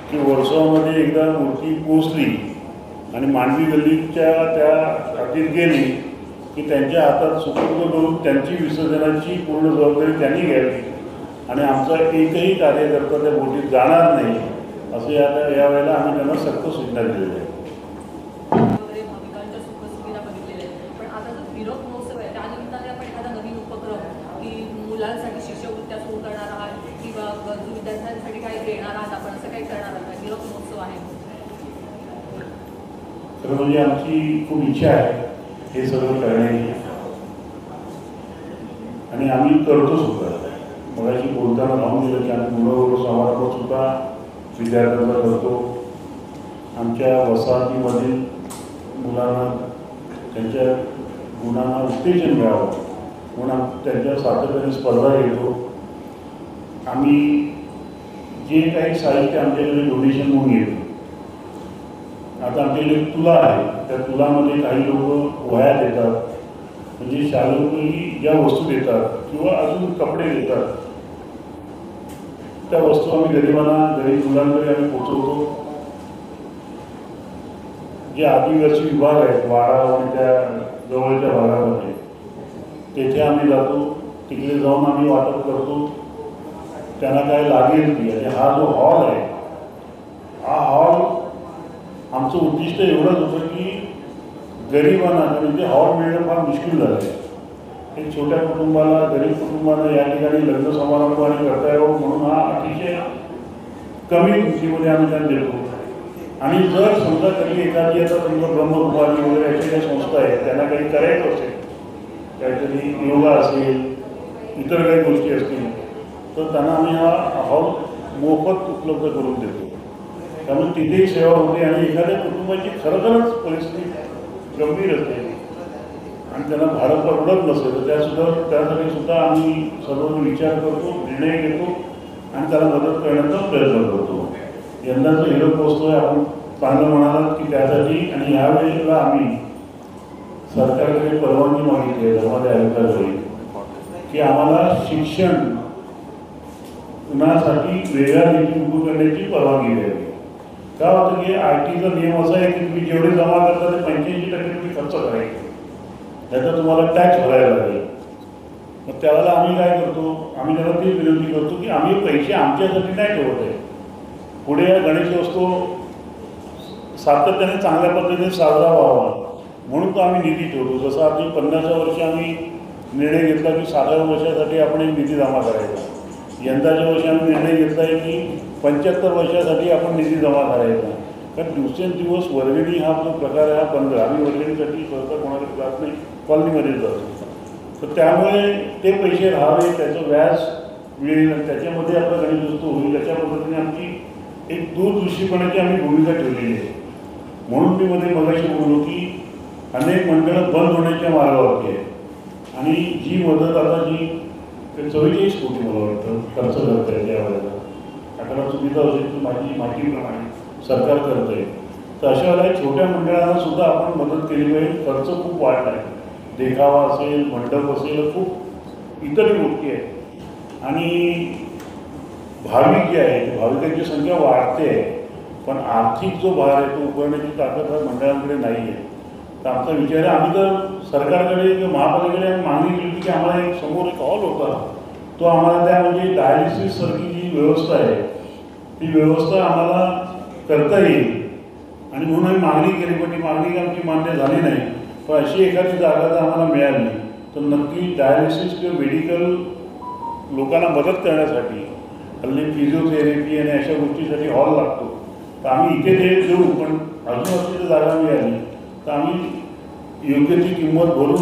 की वर्सोवामध्ये एकदा मूर्ती पोचली आणि मानवी गल्लीच्या त्या हातीत गेली की त्यांच्या हातात सुपूर्द करून त्यांची विसर्जनाची पूर्ण जबाबदारी त्यांनी घ्यावी आणि आमचा एकही कार्यकर्ता त्या बोटीत जाणार नाही असं यावेळेला आम्ही त्यांना सक्त सूचना दिलेल्या आहेत। मुलांसाठी शिष्यवृत्त्या सुरू करणार आहात किंवा गरजू विद्यार्थ्यांसाठी काही देणार आहात आपण, असं काही करणार आहात? हिरक महोत्सव आहे तर म्हणजे आमची खूप इच्छा आहे हे सगळं करण्याची आणि आम्ही करतो सुद्धा। मगाशी बोलताना राहून गेलं की आम्ही मुलं समारंभ सुद्धा विद्यार्थ्यांना करतो। आमच्या वसाहतीमधील मुलांना त्यांच्या गुणांना उत्तेजन मिळावं म्हणून त्यांच्या सातत्याने स्पर्धा घेतो। आम्ही जे काही साहित्य आमच्याकडे डोनेशन म्हणून घेतो, आता आमच्याकडे तुला आहे, त्या तुलामध्ये काही लोक वह्या देतात, म्हणजे शाळेतही ज्या वस्तू देतात किंवा अजून कपडे देतात त्या वस्तू आम्ही गरीब मुलांकडे आम्ही पोचवतो। जे आदिवासी विभाग आहेत वाडा आणि त्या जवळच्या भागामध्ये तेथे आम्ही जातो, तिकडे जाऊन आम्ही वाटप करतो त्यांना काय लागेल ती। आणि हा जो हॉल आहे हा हॉल आमचं उद्दिष्ट एवढंच होतं की गरिबांना म्हणजे हॉल मिळणं फार मुश्किल झालं आहे। एक छोट्या कुटुंबाला गरीब कुटुंबाला या ठिकाणी लग्न समारंभ आणि करता यावं म्हणून हा अतिशय कमी किमतीमध्ये आम्ही त्यांना देतो। आणि जर समजा कधी एखादी आता समजा ब्रह्मकुमारी वगैरे अशा ज्या संस्था आहेत त्यांना काही करायचं असेल, काहीतरी योगा असेल, इतर काही गोष्टी असतील तर त्यांना आम्ही हा हॉल मोफत उपलब्ध करून देतो। त्यामुळे तिथेही सेवा होते आणि एखाद्या कुटुंबाची खरोखरच परिस्थिती गंभीर असते आणि त्यांना भाडं परवडत नसेल तर त्यासाठी सुद्धा आम्ही सर्व विचार करतो, निर्णय घेतो आणि त्याला मदत करण्याचा प्रयत्न करतो। यंदाचा हिरक महोत्सव आपण चांगलं म्हणालात की त्यासाठी आणि यावेळेला आम्ही सरकारकडे परवानगी मागितली आहे धर्मादाय आयुक्ताकडे की आम्हाला शिक्षण कुणासाठी वेगळा निधी उभं करण्याची परवानगी द्यावी. का होतं की ITचा नियम असा आहे की तुम्ही जेवढे जमा करता ते 85% तुम्ही खर्च करायचे, त्याचा तुम्हाला टॅक्स भरायला लागेल. मग त्यावेळेला आम्ही काय करतो, आम्ही त्याला ती विनंती करतो की आम्ही पैसे आमच्यासाठी नाही ठेवत आहे, पुढे या गणेशोत्सव सातत्याने चांगल्या पद्धतीने साजरा व्हावा म्हणून तो आम्ही निधी ठेवतो. जसं आधी 50व्या वर्षी आम्ही निर्णय घेतला की 60व्या वर्षासाठी आपण एक निधी जमा करायचा. यंदाच्या वर्षी आम्ही निर्णय घेतला आहे की 75 वर्षासाठी आपण निधी जमा करायचा. कारण दिवसेंदिवस वर्गणी हा जो प्रकार आहे हा बंद. आम्ही वर्गणीसाठी सहसा कोणाकडे जात नाही, कॉलनीमध्ये जातो. तर त्यामुळे ते पैसे राहावे, त्याचं व्याज मिळेल आणि त्याच्यामध्ये आपला गणेशोत्सव होईल अशा पद्धतीने आमची एक दूरदृष्टीपणाची आम्ही भूमिका ठेवलेली आहे. म्हणून मी मध्ये मगाशी बोललो की अनेक मंडळं बंद होण्याच्या मार्गावरती आहे आणि जी मदत आता जी 44 कोटी मला वाटतं खर्च करत आहे त्यावेळेला, आकडा चुकीचा असेल तर माझी माहितीप्रमाणे सरकार करत आहे. तर अशा वेळेला छोट्या मंडळांना सुद्धा आपण मदत केली पाहिजे. खर्च खूप वाढला आहे, देखावा असेल, मंडप असेल, खूप इतरही गोष्टी आहेत आणि भाविक जे आहे भाविकांची संख्या वाढते आहे, पण आर्थिक जो भार आहे तो उभारण्याची ताकद हा मंडळांकडे नाही आहे. तर आमचा विचार आहे, आम्ही तर सरकारकडे किंवा महापालिकेकडे मागणी केली की आम्हाला एक समोर एक हॉल होता, तो आम्हाला त्या म्हणजे डायलिसिससारखी जी व्यवस्था आहे ती व्यवस्था आम्हाला करता येईल आणि म्हणून आम्ही मागणी केली, पण ती मागणी आमची मान्य झाली नाही. पण अशी एखादी जागा जर आम्हाला मिळाली तर नक्की डायलिसिस किंवा मेडिकल लोकांना मदत करण्यासाठी हल्ली फिजिओथेरपी आणि अशा गोष्टीसाठी हॉल लागतो. तर आम्ही इथे ते देऊ, पण अजून अशी जर जागा मिळाली तर आम्ही योग्य ती किंमत भरून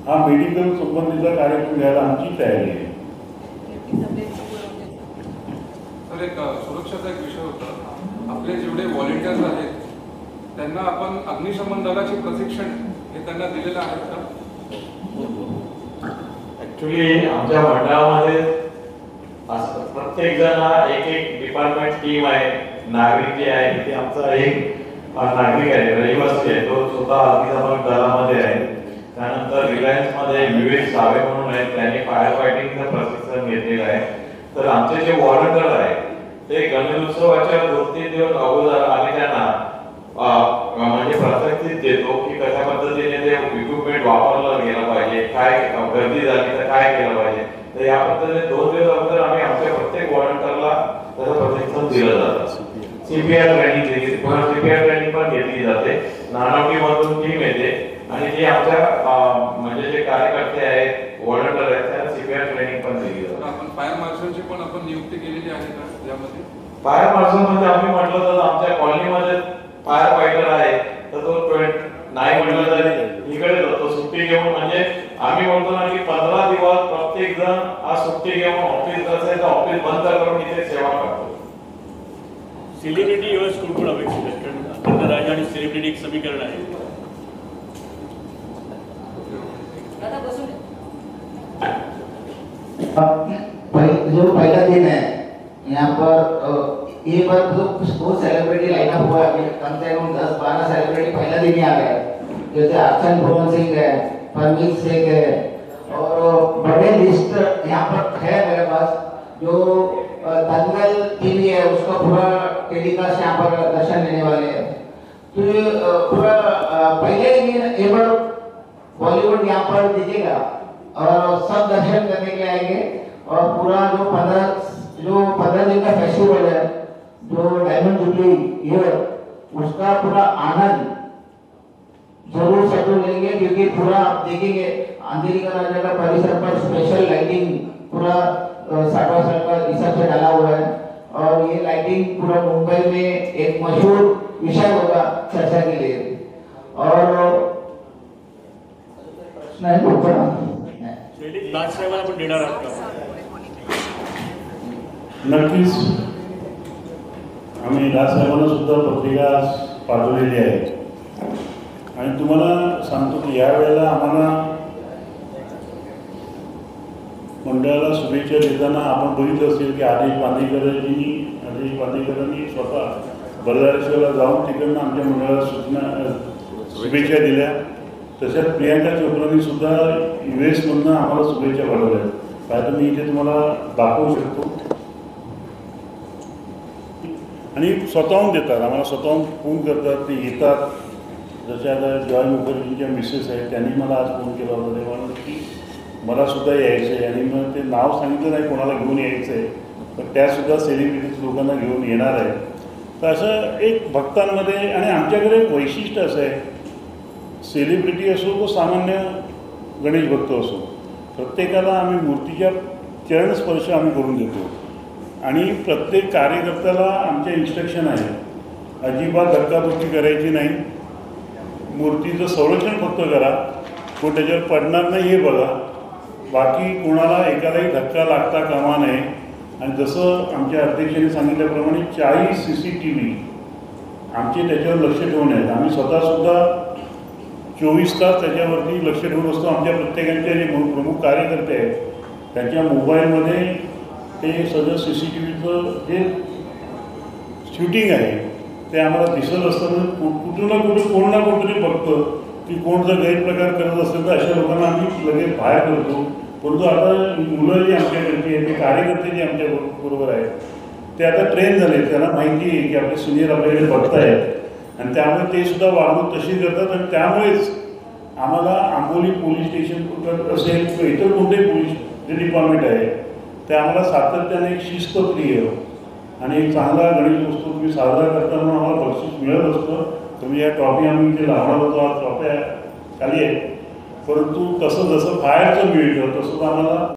हा मेडिकल संबंधीचा कार्यक्रम घ्यायला आमची तयारी आहे. तर एक सुरक्षाचा एक विषय होता. आपले जेवढे व्हॉलेंटियर्स आहेत त्यांना आपण अग्निशमन दलाचे प्रशिक्षण हे त्यांना दिलेलं आहे का? ऍक्च्युली आमच्या मंडळामध्ये प्रत्येक जण एक एक डिपार्टमेंट टीम आहे. नागरिक जे आहे तिथे आमचा एक नागरिक आहे, रहिवासी आहे, तो स्वतः अग्निशमन दलामध्ये आहे. त्यानंतर रिलायन्समध्ये विवेक सावे म्हणून आहेत, त्यांनी फायर फायटिंगचं प्रशिक्षण घेतलेलं आहे. तर आमचे जे व्हॉलंटियर आहे ते गणेशोत्सवाच्या 2-3 दिवस अगोदर आम्ही त्यांना म्हणजे प्रात्यक्षिक देतो की कशा पद्धतीने ते इक्विपमेंट वापरलं गेलं पाहिजे, काय गर्दी झाली तर काय केलं पाहिजे. तर या पद्धतीने 2 दिवस अगोदर आम्ही आमच्या प्रत्येक व्हॉलंटियरला त्याचं प्रशिक्षण दिलं जातं. CPR ट्रेनिंग दिली, CPR ट्रेनिंग पण घेतली जाते. नानावटीमधून टीम येते आणि जे आमच्या म्हणजे जे कार्यकर्ते आहेत व्हॉलंटियर आहेत त्यांना CPR ट्रेनिंग पण दिली जाते. आपण फायर मार्शलची पण आपण नियुक्ती केलेली आहे का यामध्ये? फायर मार्शल मध्ये आम्ही म्हटलं तर आमच्या कॉलनीमध्ये फायर फायटर आहे तर तो नाही म्हटलं तरी इकडे जातो सुट्टी घेऊन. म्हणजे आम्ही म्हणतो ना की 15 दिवस प्रत्येक जण हा सुट्टी घेऊन ऑफिस असेल तर ऑफिस बंद करून इथे सेवा करतो. सेलिब्रिटी एवढंच कुठून अपेक्षित आहे, कारण आता राजा आणि सेलिब्रिटी एक समीकरण आहे. दादा बसून जो पहला दिन है यहाँ पर ये बार बहुत सेलिब्रिटी लाइन अप हुआ है. कम से कम 10-12 सेलिब्रिटी पहला दिन ही आ गए. जैसे अर्चन भुवन सिंह है, परमीत सिंह है और बड़े लिस्ट यहाँ पर है मेरे पास. जो दंगल टीवी है उसका पूरा टेलीकास्ट यहाँ पर दर्शन देने वाले हैं. तो पूरा पहले दिन एक बार बॉलीवुड यहाँ पर दिखेगा और सब दर्शन करने के लिए आएंगे. और पूरा जो 15 दिन का फेस्टिवल है जो डायमंड जुबली ईयर उसका पूरा आनंद जरूर सब लोग लेंगे. क्योंकि पूरा आप देखेंगे अंधेरी का राजा का परिसर पर स्पेशल लाइटिंग पूरा 60 साल का हिसाब से डाला हुआ है. और ये लाइटिंग पूरा मुंबई में एक मशहूर विषय होगा चर्चा के लिए. और लास्ट टाइम आपण देणार आहात का? नक्कीच आम्ही राजसाहेबांना सुद्धा पत्रिका पाठवलेली आहे आणि तुम्हाला सांगतो की यावेळेला आम्हाला मंडळाला शुभेच्छा देताना आपण बघितलं असेल की आदेश बांदेकरांनी स्वतः बर्दारेश्वरला जाऊन तिकडनं आमच्या मंडळाला शुभेच्छा दिल्या. तशाच प्रियांका चोप्रांनी सुद्धा US मधनं आम्हाला शुभेच्छा पाठवल्या. काय मी इथे तुम्हाला दाखवू शकतो आणि स्वतःहून देतात, आम्हाला स्वतःहून फोन करतात, ते येतात. जसे आता जॉय मुखर्जींच्या मिसेस आहेत, त्यांनी मला आज फोन केला होता. ते म्हणाले की मलासुद्धा यायचं आहे आणि मग ते नाव सांगितलं नाही कोणाला घेऊन यायचं आहे, पण त्यासुद्धा सेलिब्रिटीज लोकांना घेऊन येणार आहे. तर असं एक भक्तांमध्ये आणि आमच्याकडे एक वैशिष्ट्य असं आहे, सेलिब्रिटी असो तो सामान्य गणेश भक्त असो, प्रत्येकाला आम्ही मूर्तीच्या चरणस्पर्श आम्ही करून देतो आणि प्रत्येक कार्यकर्त्याला आमच्या इन्स्ट्रक्शन आहे, अजिबात धक्काबुक्की करायची नाही, मूर्तीचं संरक्षण फक्त करा, कोण त्याच्यावर पडणार नाही हे बघा, बाकी कोणाला एखादाही धक्का लागता कामा नये. आणि जसं आमच्या अध्यक्षांनी सांगितल्याप्रमाणे 40 CCTV आमचे त्याच्यावर लक्ष ठेवून आहेत. आम्ही स्वतःसुद्धा 24 तास त्याच्यावरती लक्ष ठेवून असतो. आमच्या प्रत्येकांचे जे प्रमुख कार्यकर्ते आहेत त्यांच्या मोबाईलमध्ये ते सगळं CCTVचं जे शूटिंग आहे ते आम्हाला दिसत असताना कुठून ना कुठं कोण ना कोणतरी बघतं की कोण जर गैरप्रकार करत असेल तर अशा लोकांना आम्ही लगेच बाहेर करतो. परंतु आता मुलं जी आमच्याकडची आहेत, ते कार्यकर्ते जे आमच्या बरोबर आहेत ते आता ट्रेन झाले, त्यांना माहिती आहे की आपले सिनियर आपल्याकडे बघत आहेत आणि त्यामुळे ते सुद्धा वागणूक तशी करतात. आणि त्यामुळेच आम्हाला आंबोली पोलीस स्टेशन असेल किंवा इतर कोणतेही पोलीस जे डिपार्टमेंट आहे ते आम्हाला सातत्याने एक शिस्तप्रिय आणि एक चांगला गणेश उत्सव तुम्ही साजरा करताना आम्हाला बक्षीस मिळत असतं. तुम्ही या ट्रॉफी आम्ही इथे लावणार होतो, आज ट्रॉफ्या खाली आहे, परंतु तसं जसं बाहेरचं मिळतं तसंच आम्हाला